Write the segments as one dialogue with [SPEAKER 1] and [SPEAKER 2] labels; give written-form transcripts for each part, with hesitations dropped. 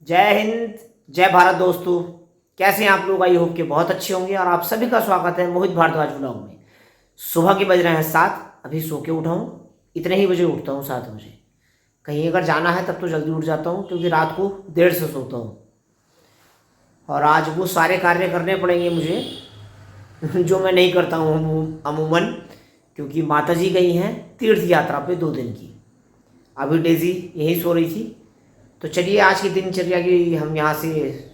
[SPEAKER 1] जय हिंद। जय भारत दोस्तों। कैसे हैं आप लोग? आई होप के बहुत अच्छे होंगे और आप सभी का स्वागत है मोहित भारद्वाज ब्लॉग में। सुबह के बज रहे हैं 7। अभी सो के उठा हूँ। इतने ही बजे उठता हूँ, 7 बजे। कहीं अगर जाना है तब तो जल्दी उठ जाता हूँ क्योंकि रात को देर से सोता हूँ और आज वो सारे कार्य करने पड़ेंगे मुझे जो मैं नहीं करता हूँ अमूमन, क्योंकि माता जी गई हैं तीर्थ यात्रा पे 2 दिन की। अभी डेजी यहीं सो रही थी। तो चलिए आज की दिनचर्या की हम यहाँ से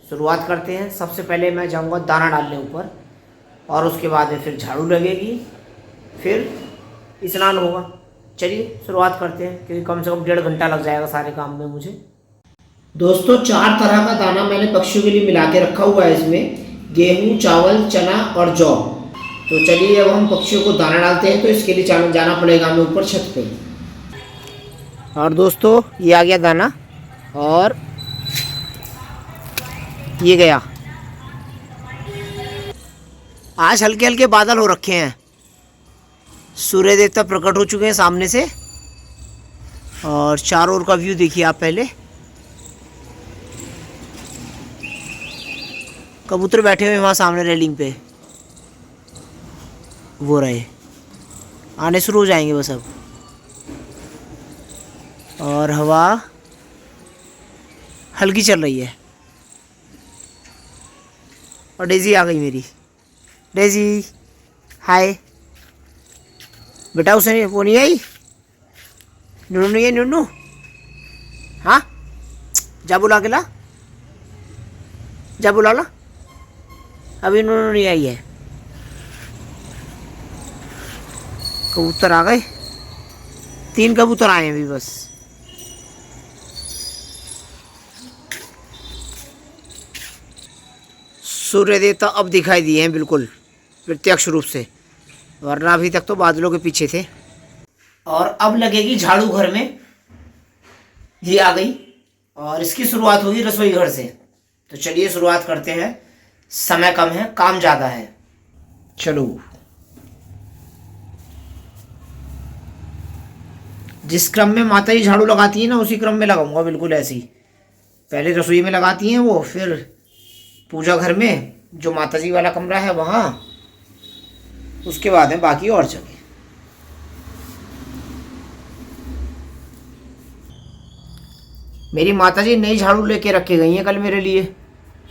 [SPEAKER 1] शुरुआत करते हैं। सबसे पहले मैं जाऊँगा दाना डालने ऊपर और उसके बाद में फिर झाड़ू लगेगी, फिर स्नान होगा। चलिए शुरुआत करते हैं क्योंकि कम से कम 1.5 घंटा लग जाएगा सारे काम में मुझे। दोस्तों 4 तरह का दाना मैंने पक्षियों के लिए मिला के रखा हुआ है। इसमें गेहूँ, चावल, चना और जौ। तो चलिए अब हम पक्षियों को दाना डालते हैं। तो इसके लिए जाना पड़ेगा हमें ऊपर छत पे। और दोस्तों ये आ गया दाना और ये गया। आज हल्के हल्के बादल हो रखे हैं, सूर्य देवता प्रकट हो चुके हैं सामने से। और चारों ओर का व्यू देखिए आप पहले। कबूतर बैठे हुए वहाँ सामने रेलिंग पे, वो रहे, आने शुरू हो जाएंगे बस अब। और हवा हल्की चल रही है और डेजी आ गई मेरी। डेजी हाय बेटा। उसे वो नहीं आई, नुनू नहीं है? नुनू हाँ, जा बुला के ला, जा बुला ला। अभी नुनू नहीं आई है। कबूतर आ गए, 3 कबूतर आए हैं अभी बस। सूर्य देवता अब दिखाई दिए हैं बिल्कुल प्रत्यक्ष रूप से, वरना अभी तक तो बादलों के पीछे थे। और अब लगेगी झाड़ू घर में। ये आ गई और इसकी शुरुआत होगी रसोई घर से। तो चलिए शुरुआत करते हैं। समय कम है, काम ज़्यादा है। चलो, जिस क्रम में माता जी झाड़ू लगाती है ना उसी क्रम में लगाऊंगा, बिल्कुल ऐसे ही। पहले रसोई में लगाती हैं वो, फिर पूजा घर में जो माता जी वाला कमरा है वहाँ, उसके बाद में बाकी और जगह। मेरी माता जी नई झाड़ू लेके रखे गई हैं कल मेरे लिए,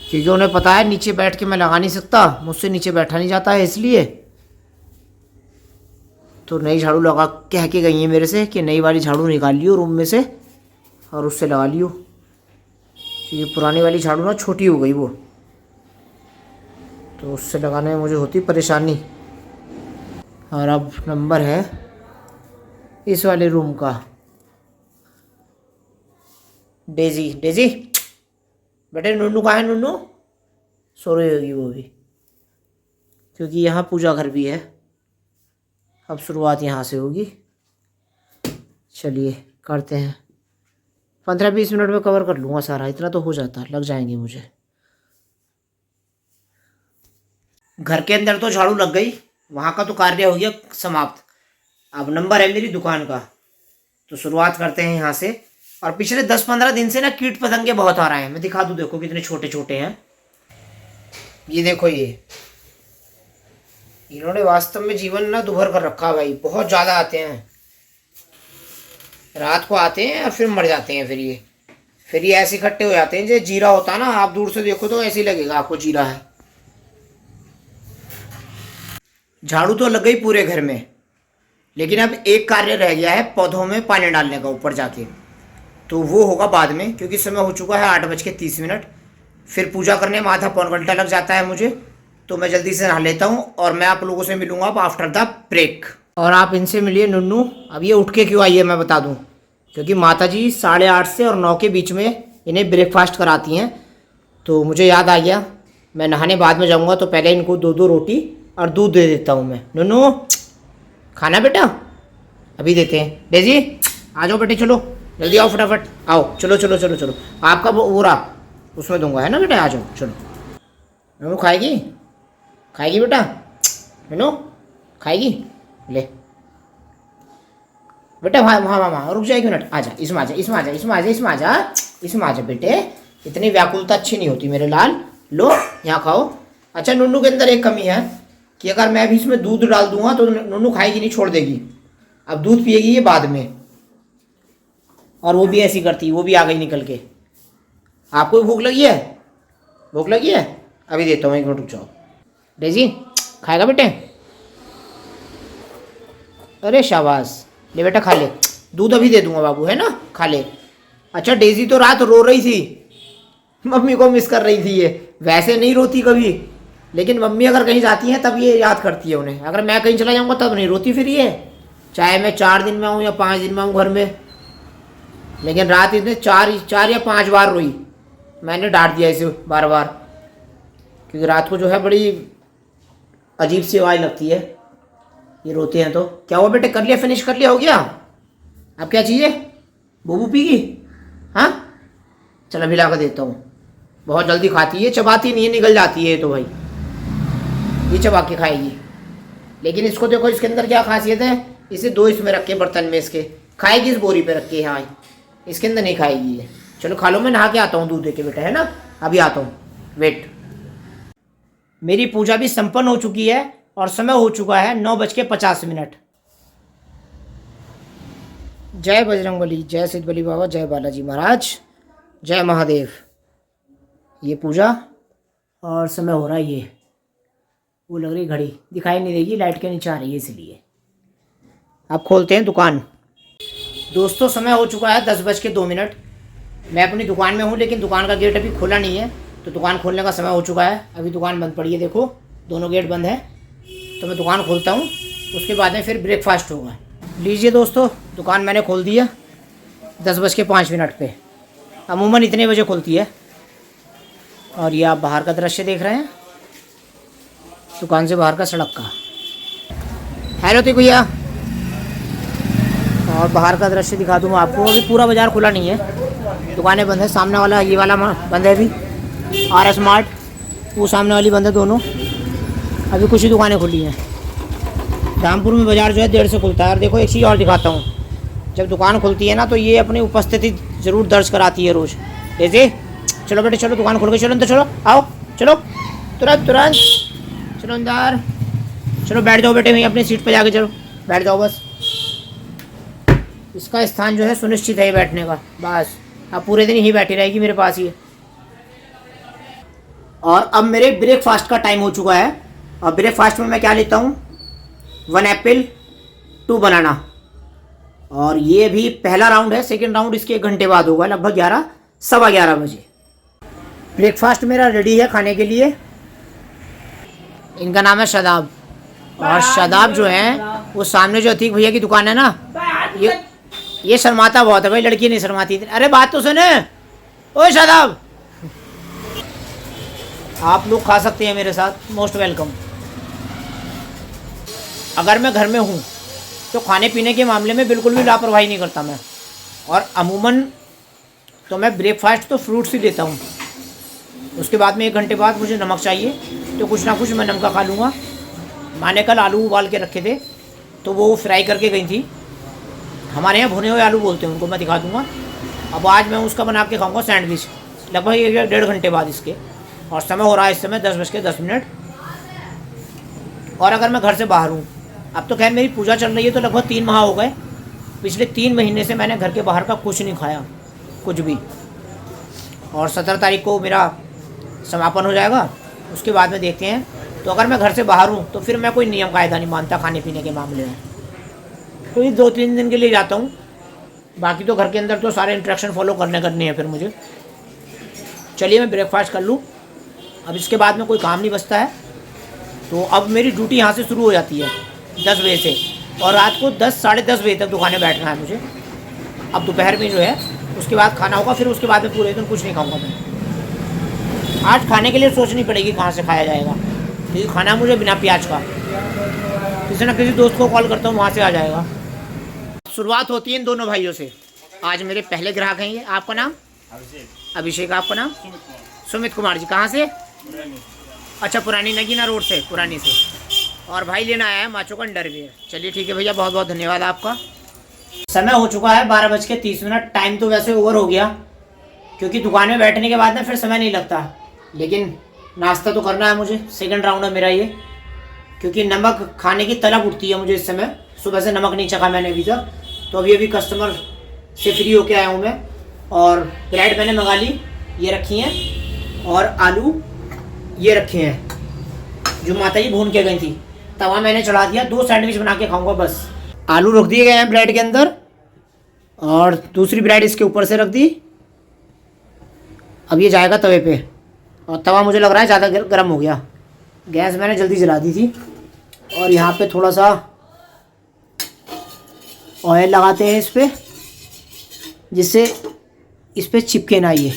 [SPEAKER 1] क्योंकि उन्हें पता है नीचे बैठ के मैं लगा नहीं सकता, मुझसे नीचे बैठा नहीं जाता है, इसलिए तो नई झाड़ू लगा कह के गई हैं मेरे से कि नई वाली झाड़ू निकाल लियो रूम में से और उससे लगा लियो, क्योंकि पुरानी वाली झाड़ू ना छोटी हो गई वो, तो उससे लगाने में मुझे होती परेशानी। और अब नंबर है इस वाले रूम का। डेजी डेजी बेटे, नुनू कहाँ है? नुनू सो रही होगी वो भी, क्योंकि यहाँ पूजा घर भी है। अब शुरुआत यहाँ से होगी। चलिए करते हैं। 15-20 मिनट में कवर कर लूँगा सारा, इतना तो हो जाता, लग जाएंगे मुझे। घर के अंदर तो झाड़ू लग गई, वहाँ का तो कार्य हो गया समाप्त। अब नंबर है मेरी दुकान का, तो शुरुआत करते हैं यहाँ से। और पिछले 10-15 दिन से ना कीट पतंगे बहुत आ रहे हैं। मैं दिखा दूँ, देखो कितने छोटे छोटे हैं। ये देखो, ये इन्होंने वास्तव में जीवन ना दुभर कर रखा भाई, बहुत ज़्यादा आते हैं। रात को आते हैं और फिर मर जाते हैं। फिर ये ऐसे इकट्ठे हो जाते हैं। जो जीरा होता है ना, आप दूर से देखो तो ऐसे ही लगेगा आपको जीरा है। झाड़ू तो लग गई पूरे घर में, लेकिन अब एक कार्य रह गया है पौधों में पानी डालने का ऊपर जाके, तो वो होगा बाद में, क्योंकि समय हो चुका है 8:30। फिर पूजा करने में आधा पौन घंटा लग जाता है मुझे, तो मैं जल्दी से नहा लेता हूँ और मैं आप लोगों से मिलूंगा अब आफ्टर द ब्रेक। और आप इनसे मिलिए नुन्नू। अब ये उठ के क्यों आई है मैं बता दूँ, क्योंकि माता जी 8:30 से और 9 के बीच में इन्हें ब्रेकफास्ट कराती हैं। तो मुझे याद आ गया, मैं नहाने बाद में जाऊँगा तो पहले इनको 2-2 रोटी और दूध दे देता हूँ मैं। नुन्नू खाना बेटा, अभी देते हैं। डेजी आ जाओ बेटे, चलो जल्दी आओ, फटाफट आओ, चलो चलो चलो चलो। आपका वो रहा उसमें दूंगा, है ना बेटा? आ जाओ चलो। नुनू खाएगी? खाएगी बेटा? नुनू खाएगी? ले बेटा, वहाँ वहाँ वहाँ रुक जा 1 मिनट। आजा, इसमें आजा, इसमें आजा, इसमें आजा, इसमें आजा, इसमें आजा बेटे, इतनी व्याकुलता अच्छी नहीं होती मेरे लाल। लो यहाँ खाओ। अच्छा नुन्नू के अंदर एक कमी है कि अगर मैं भी इसमें दूध डाल दूंगा तो नुन्नू खाएगी नहीं, छोड़ देगी। अब दूध पिएगी ये बाद में, और वो भी ऐसी करती, वो भी आ गई निकल के। आपको भी भूख लगी है? भूख लगी है? अभी देता हूँ, 1 मिनट रुक जाओ। डेजी खाएगा बेटे? अरे शाबाश, ले बेटा खा ले। दूध अभी दे दूंगा बाबू, है ना, खा ले। अच्छा डेजी तो रात रो रही थी, मम्मी को मिस कर रही थी ये। वैसे नहीं रोती कभी, लेकिन मम्मी अगर कहीं जाती है तब ये याद करती है उन्हें। अगर मैं कहीं चला जाऊँगा तब नहीं रोती फिर ये, चाहे मैं 4 दिन में आऊँ या 5 दिन में आऊँ घर में। लेकिन रात इसने 4 या 5 बार रोई। मैंने डांट दिया इसे बार बार, क्योंकि रात को जो है बड़ी अजीब सी आवाज़ लगती है ये रोते हैं तो। क्या हुआ बेटे, कर लिया, फिनिश कर लिया, हो गया? अब क्या चाहिए? बूबू पीगी? हाँ चलो अभी ला कर देता हूँ। बहुत जल्दी खाती है, चबाती नहीं है, निकल जाती है तो भाई, ये चबा के खाएगी। लेकिन इसको देखो, इसके अंदर क्या खासियत है, इसे 2 इसमें रख के बर्तन में इसके खाएगी, इस बोरी पे रख के। हाँ इसके अंदर नहीं खाएगी ये। चलो खा लो, मैं नहा के आता हूँ दूध दे के बेटा, है ना, अभी आता हूँ, वेट। मेरी पूजा भी संपन्न हो चुकी है और समय हो चुका है 9:50। जय बजरंगबली, जय सिद्धबली बाबा, जय बालाजी महाराज, जय महादेव। ये पूजा और समय हो रहा है, ये वो लग रही घड़ी दिखाई नहीं देगी, लाइट के नीचे आ रही है इसलिए। अब खोलते हैं दुकान। दोस्तों समय हो चुका है 10:02। मैं अपनी दुकान में हूँ, लेकिन दुकान का गेट अभी खुला नहीं है, तो दुकान खोलने का समय हो चुका है। अभी दुकान बंद पड़ी है, देखो दोनों गेट बंद है। तो मैं दुकान खोलता हूँ, उसके बाद में फिर ब्रेकफास्ट होगा। लीजिए दोस्तों, दुकान मैंने खोल दिया 10:05 पे। अमूमन इतने बजे खुलती है। और ये आप बाहर का दृश्य देख रहे हैं, दुकान से बाहर का सड़क का। हेलो तो भैया, और बाहर का दृश्य दिखा दूँगा आपको। अभी पूरा बाज़ार खुला नहीं है, दुकानें बंद है। सामने वाला ये वाला बंद है अभी, RS मार्ट, वो सामने वाली बंद है दोनों। अभी कुछ ही दुकानें खुली हैं। रामपुर में बाज़ार जो है 1:30 से खुलता है। और देखो एक चीज़ और दिखाता हूँ, जब दुकान खुलती है ना तो ये अपनी उपस्थिति ज़रूर दर्ज कराती है रोज़। जैसे चलो बेटे चलो, दुकान खुल गई, चलो अंदर चलो, आओ चलो, तुरंत तुरंत चलो अंदर, चलो बैठ जाओ बेटे, वहीं अपनी सीट पर जाके चलो बैठ जाओ बस। इसका स्थान जो है सुनिश्चित है बैठने का, बस अब पूरे दिन ही बैठी रहेगी मेरे पास ही। और अब मेरे ब्रेकफास्ट का टाइम हो चुका है। और ब्रेकफास्ट में मैं क्या लेता हूँ, 1 एप्पल, 2 बनाना। और ये भी पहला राउंड है, सेकंड राउंड इसके 1 घंटे बाद होगा, लगभग 11, सवा 11 बजे। ब्रेकफास्ट मेरा रेडी है खाने के लिए। इनका नाम है शादाब। और शादाब जो है वो सामने जो अतीक भैया की दुकान है ना, ये शर्माता बहुत है भाई, लड़की नहीं शर्माती। अरे बात तो सुने, ओए शादाब, आप लोग खा सकते हैं मेरे साथ, मोस्ट वेलकम। अगर मैं घर में हूँ तो खाने पीने के मामले में बिल्कुल भी लापरवाही नहीं करता मैं। और अमूमन तो मैं ब्रेकफास्ट तो फ्रूट्स ही देता हूँ। उसके बाद में 1 घंटे बाद मुझे नमक चाहिए, तो कुछ ना कुछ मैं नमका खा लूँगा। माँ ने कल आलू उबाल के रखे थे, तो वो फ्राई करके गई थी। हमारे यहाँ भुने हुए आलू बोलते हैं उनको, मैं दिखा दूँगा। अब आज मैं उसका बना के खाऊँगा सैंडविच, लगभग 1-1.5 घंटे बाद इसके। और समय हो रहा है इस समय 10:10। और अगर मैं घर से बाहर हूँ, अब तो खैर मेरी पूजा चल रही है तो लगभग 3 माह हो गए। पिछले 3 महीने से मैंने घर के बाहर का कुछ नहीं खाया, कुछ भी। और 17 तारीख को मेरा समापन हो जाएगा, उसके बाद में देखते हैं। तो अगर मैं घर से बाहर हूँ तो फिर मैं कोई नियम कायदा नहीं मानता खाने पीने के मामले में। कोई 2-3 दिन के लिए जाता हूँ, बाकी तो घर के अंदर तो सारे इंस्ट्रक्शन फॉलो करने हैं फिर मुझे। चलिए मैं ब्रेकफास्ट कर लूँ, अब इसके बाद में कोई काम नहीं बचता है। तो अब मेरी ड्यूटी यहाँ से शुरू हो जाती है 10 बजे से, और रात को 10-10:30 बजे तक दुकानें बैठना है मुझे। अब दोपहर में जो है उसके बाद खाना होगा, फिर उसके बाद में पूरे दिन कुछ नहीं खाऊंगा मैं। आज खाने के लिए सोचनी पड़ेगी कहाँ से खाया जाएगा, क्योंकि खाना मुझे बिना प्याज का। किसी न किसी दोस्त को कॉल करता हूँ, वहाँ से आ जाएगा। शुरुआत होती है इन दोनों भाइयों से। आज मेरे पहले ग्राहक हैं ये। आपका नाम? अभिषेक। आपका नाम? सुमित कुमार जी। कहाँ से? अच्छा, पुरानी नगीना रोड से, पुरानी से। और भाई लेना आया है माचो का अंडरवियर। चलिए ठीक है भैया, बहुत बहुत धन्यवाद आपका। समय हो चुका है 12:30। टाइम तो वैसे ओवर हो गया, क्योंकि दुकान में बैठने के बाद ना फिर समय नहीं लगता, लेकिन नाश्ता तो करना है मुझे। सेकंड राउंड है मेरा ये, क्योंकि नमक खाने की तलब उठती है मुझे इस समय। सुबह से नमक नहीं चखा मैंने अभी तक, तो अभी कस्टमर से फ्री होके आया हूँ मैं। और ब्रेड मैंने मंगा ली, ये रखी हैं, और आलू ये रखे हैं जो माता जी भून के गई थी। तवा मैंने चढ़ा दिया, 2 सैंडविच बना के खाऊंगा बस। आलू रख दिए गए हैं ब्रेड के अंदर, और दूसरी ब्रेड इसके ऊपर से रख दी। अब ये जाएगा तवे पे, और तवा मुझे लग रहा है ज़्यादा गर्म हो गया। गैस मैंने जल्दी जला दी थी। और यहाँ पे थोड़ा सा ऑयल लगाते हैं इस पर, जिससे इस पर चिपके ना ये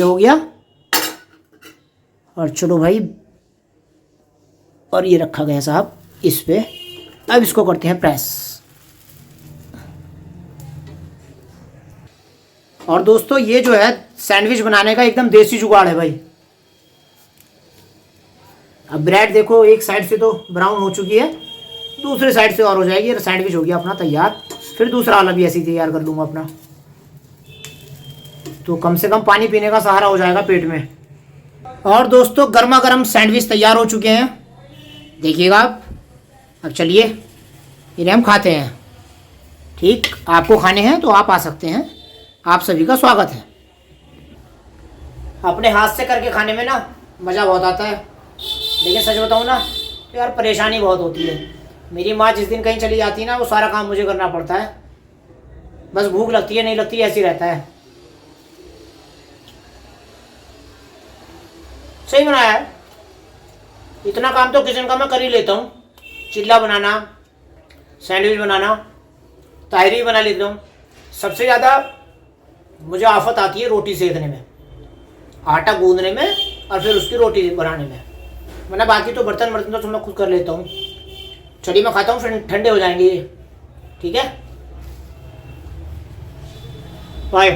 [SPEAKER 1] हो गया। और चलो भाई, और ये रखा गया साहब इस पे। अब इसको करते हैं प्रेस। और दोस्तों ये जो है सैंडविच बनाने का एकदम देसी जुगाड़ है भाई। अब ब्रेड देखो एक साइड से तो ब्राउन हो चुकी है, दूसरे साइड से और हो जाएगी। सैंडविच हो गया अपना तैयार। फिर दूसरा वाला भी ऐसे ही तैयार कर लूँगा अपना, तो कम से कम पानी पीने का सहारा हो जाएगा पेट में। और दोस्तों गर्मा गर्म सैंडविच तैयार हो चुके हैं, देखिएगा आप। अब चलिए इन्हें हम खाते हैं। ठीक, आपको खाने हैं तो आप आ सकते हैं, आप सभी का स्वागत है। अपने हाथ से करके खाने में ना मज़ा बहुत आता है, लेकिन सच बताऊँ ना तो यार परेशानी बहुत होती है। मेरी माँ जिस दिन कहीं चली जाती है ना, वो सारा काम मुझे करना पड़ता है। बस भूख लगती है नहीं लगती ऐसे ही रहता है। सही बनाया है, इतना काम तो किचन का मैं कर ही लेता हूँ। चिल्ला बनाना, सैंडविच बनाना, ताहरी बना लेता हूँ। सबसे ज़्यादा मुझे आफत आती है रोटी सेकने में, आटा गूंदने में, और फिर उसकी रोटी बनाने में। वरना बाकी तो बर्तन तो मैं खुद कर लेता हूँ। चलिए मैं खाता हूँ, फिर ठंडे हो जाएंगे ये। ठीक है, बाय।